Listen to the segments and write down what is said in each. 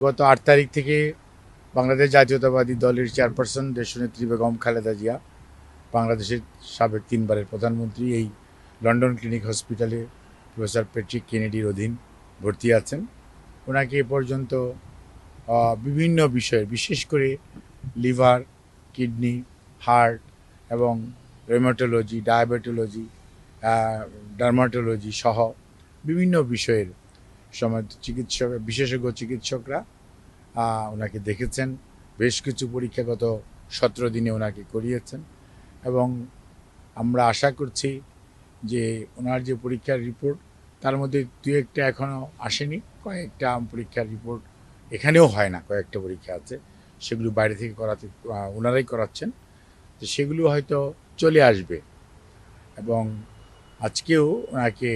গত ৮ তারিখ থেকে বাংলাদেশ জাতীয়তাবাদী দলের চেয়ারপারসন দেশনেত্রী বেগম খালেদা জিয়া, বাংলাদেশের সাবেক ৩ বারের প্রধানমন্ত্রী, এই লন্ডন ক্লিনিক হসপিটালে প্রফেসর প্যাট্রিক কেনেডির অধীন ভর্তি আছেন। ওনাকে এ পর্যন্ত বিভিন্ন বিষয়ে, বিশেষ করে লিভার, কিডনি, হার্ট এবং রেমাটোলজি, ডায়াবেটোলজি, ডার্মাটোলজি সহ বিভিন্ন বিষয়ের সময় বিশেষজ্ঞ চিকিৎসকরা ওনাকে দেখেছেন। বেশ কিছু পরীক্ষা গত 17 দিনে ওনাকে করিয়েছেন এবং আমরা আশা করছি যে ওনার যে পরীক্ষার রিপোর্ট, তার মধ্যে দু একটা এখনও আসেনি। কয়েকটা পরীক্ষার রিপোর্ট এখানেও হয় না, কয়েকটা পরীক্ষা আছে, সেগুলো বাইরে থেকে করাতে ওনারাই করাচ্ছেন। তো সেগুলো হয়তো চলে আসবে এবং আজকেও ওনাকে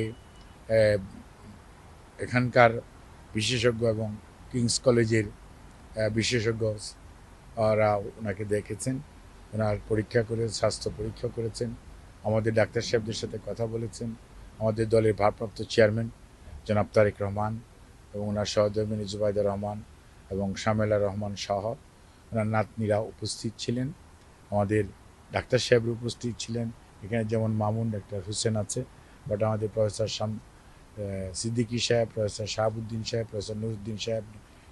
এখানকার বিশেষজ্ঞ এবং কিংস কলেজের বিশেষজ্ঞ ওরা ওনাকে দেখেছেন, ওনার পরীক্ষা করে স্বাস্থ্য পরীক্ষা করেছেন, আমাদের ডাক্তার সাহেবদের সাথে কথা বলেছেন। আমাদের দলের ভারপ্রাপ্ত চেয়ারম্যান জনাব তারেক রহমান এবং ওনার সহধর্মিনী জুবাইদা রহমান এবং শামেলা রহমান সহ ওনার নাতনিরা উপস্থিত ছিলেন। আমাদের ডাক্তার সাহেবরা উপস্থিত ছিলেন। এখানে যেমন মামুন, ডাক্তার হুসেন আছে, বাট আমাদের প্রফেসর সিদ্দিকী সাহেব, প্রফেসর শাহাবুদ্দিন সাহেব, প্রফেসর নুরুদ্দিন সাহেব,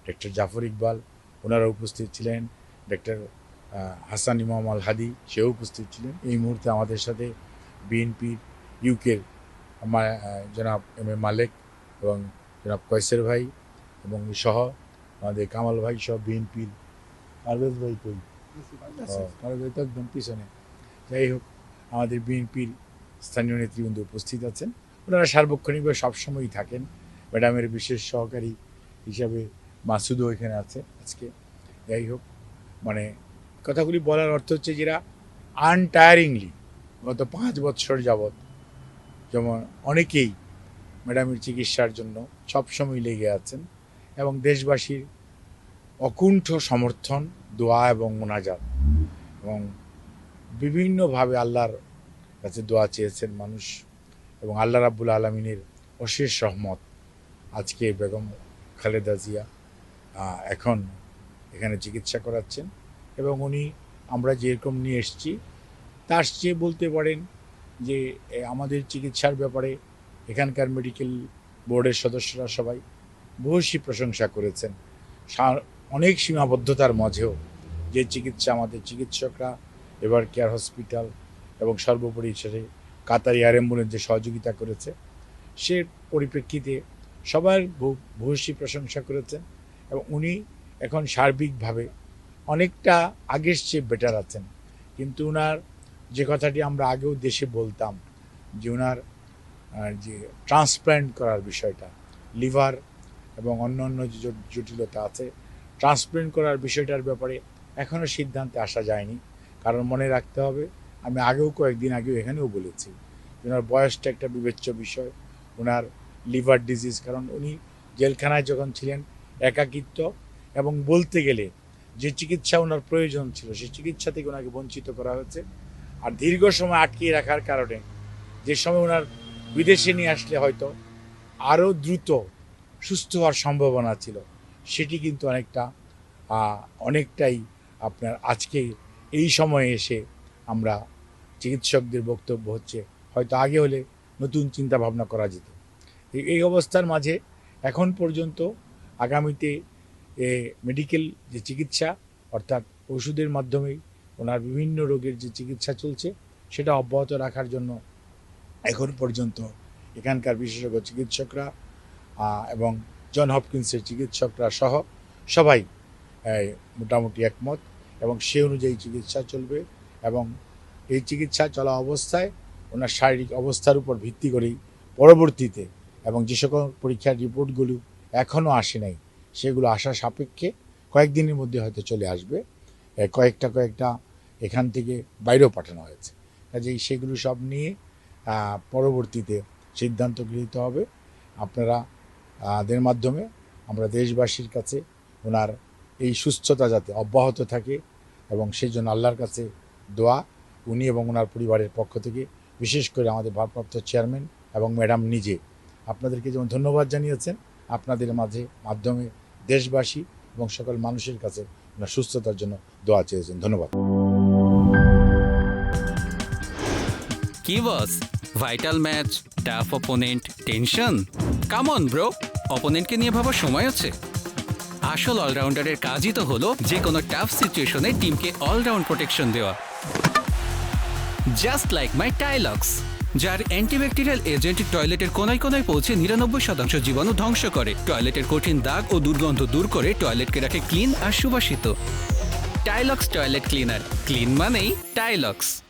ডক্টর জাফর ইকবাল ওনারা উপস্থিত ছিলেন। ডক্টর হাসান ইমাম আল হাদি সেও উপস্থিত ছিলেন। এই মুহূর্তে আমাদের সাথে বিএনপির ইউকের জনাব এম এ মালেক এবং জনাব কয়সের ভাই এবং সহ আমাদের কামাল ভাই সহ বিএনপির পারভেজ ভাই কই, পারভেজ ভাই তো একদম পিছনে। যাই হোক, আমাদের বিএনপির স্থানীয় নেতৃবৃন্দ উপস্থিত আছেন। ওনারা সার্বক্ষণিকভাবে সবসময়ই থাকেন। ম্যাডামের বিশেষ সহকারী হিসাবে মাসুদও এখানে আছে আজকে। যাই হোক, মানে কথাগুলি বলার অর্থ হচ্ছে যেটা আনটায়ারিংলি গত 5 বছর যাবৎ যেমন অনেকেই ম্যাডামের চিকিৎসার জন্য সবসময় লেগে আছেন এবং দেশবাসীর অকুণ্ঠ সমর্থন, দোয়া এবং মোনাজাত এবং বিভিন্নভাবে আল্লাহর কাছে দোয়া চেয়েছেন মানুষ এবং আল্লাহ রাব্বুল আলমিনের অশেষ রহমত। আজকে বেগম খালেদা জিয়া এখন এখানে চিকিৎসা করাচ্ছেন এবং উনি আমরা যেরকম নিয়ে এসেছি তার চেয়ে বলতে পারেন যে আমাদের চিকিৎসার ব্যাপারে এখানকার মেডিকেল বোর্ডের সদস্যরা সবাই ভূয়সী প্রশংসা করেছেন। অনেক সীমাবদ্ধতার মাঝেও যে চিকিৎসা আমাদের চিকিৎসকরা, এভার কেয়ার হসপিটাল এবং সর্বোপরি সেটা কাতার এয়ার অ্যাম্বুলেন্স যে সহযোগিতা করেছে, সে পরিপ্রেক্ষিতে সবার ভূয়সী প্রশংসা করেছেন এবং উনি এখন সার্বিকভাবে অনেকটা আগের চেয়ে বেটার আছেন। কিন্তু ওনার যে কথাটি আমরা আগেও দেশে বলতাম যে ওনার যে ট্রান্সপ্ল্যান্ট করার বিষয়টা, লিভার এবং অন্য অন্য যে জটিলতা আছে, ট্রান্সপ্ল্যান্ট করার বিষয়টার ব্যাপারে এখনও সিদ্ধান্তে আসা যায়নি। কারণ মনে রাখতে হবে, আমি আগেও কয়েকদিন আগেও এখানেও বলেছি, ওনার বয়সটা একটা বিবেচ্য বিষয়। ওনার লিভার ডিজিজ, কারণ উনি জেলখানায় যখন ছিলেন একাকিত্ব এবং বলতে গেলে যে চিকিৎসা ওনার প্রয়োজন ছিল সেই চিকিৎসা থেকে ওনাকে বঞ্চিত করা হয়েছে। আর দীর্ঘ সময় আটকিয়ে রাখার কারণে যে সময় ওনার বিদেশে নিয়ে আসলে হয়তো আরও দ্রুত সুস্থ হওয়ার সম্ভাবনা ছিল, সেটি কিন্তু অনেকটাই আপনার আজকে এই সময়ে এসে আমরা চিকিৎসকদের বক্তব্য হচ্ছে হয়তো আগে হলে নতুন চিন্তা ভাবনা করা যেত। এই অবস্থার মাঝে এখন পর্যন্ত আগামীতে মেডিকেল যে চিকিৎসা, অর্থাৎ ওষুধের মাধ্যমেই ওনার বিভিন্ন রোগের যে চিকিৎসা চলছে সেটা অব্যাহত রাখার জন্য এখন পর্যন্ত এখানকার বিশেষজ্ঞ চিকিৎসকরা এবং জন হপকিন্সের চিকিৎসকরা সহ সবাই মোটামুটি একমত এবং সে অনুযায়ী চিকিৎসা চলবে এবং এই চিকিৎসা চলা অবস্থায় ওনার শারীরিক অবস্থার উপর ভিত্তি করেই পরবর্তীতে এবং যে সকল পরীক্ষার রিপোর্টগুলো এখনও আসে নাই সেগুলো আসা সাপেক্ষে কয়েকদিনের মধ্যে হয়তো চলে আসবে। কয়েকটা এখান থেকে বাইরেও পাঠানো হয়েছে, কাজেই সেগুলো সব নিয়ে পরবর্তীতে সিদ্ধান্ত গৃহীত হবে। আপনারা দের মাধ্যমে আমরা দেশবাসীর কাছে ওনার এই সুস্থতা যাতে অব্যাহত থাকে এবং সেই জন্য আল্লাহর কাছে দোয়া, উনি এবং ওনার পরিবারের পক্ষ থেকে, বিশেষ করে আমাদের ভারপ্রাপ্ত চেয়ারম্যান এবং ম্যাডাম নিজে আপনাদেরকে যেমন ধন্যবাদ জানিয়েছেন, আপনাদের মাধ্যমে দেশবাসী এবং সকল মানুষের কাছে ওনার সুস্থতার জন্য দোয়া চেয়েছেন। ধন্যবাদ। কি boss, vital match, tough opponent, tension? Come on bro, অপোনেন্টকে নিয়ে ভাবার সময় আছে। আসল অলরাউন্ডারের কাজই তো হলো যে কোনো টাফ সিচুয়েশনে টিমকে অলরাউন্ড প্রোটেকশন দেওয়া। জাস্ট লাইক মাই টাইলক্স, যার অ্যান্টিব্যাকটেরিয়াল এজেন্ট টয়লেটের কোনায় কোনায় পৌঁছে 99% জীবাণু ধ্বংস করে, টয়লেটের কঠিন দাগ ও দুর্গন্ধ দূর করে টয়লেটকে রাখে ক্লিন আর সুবাসিত। টাইলক্স টয়লেট ক্লিনার, ক্লিন মানেই টাইলক্স।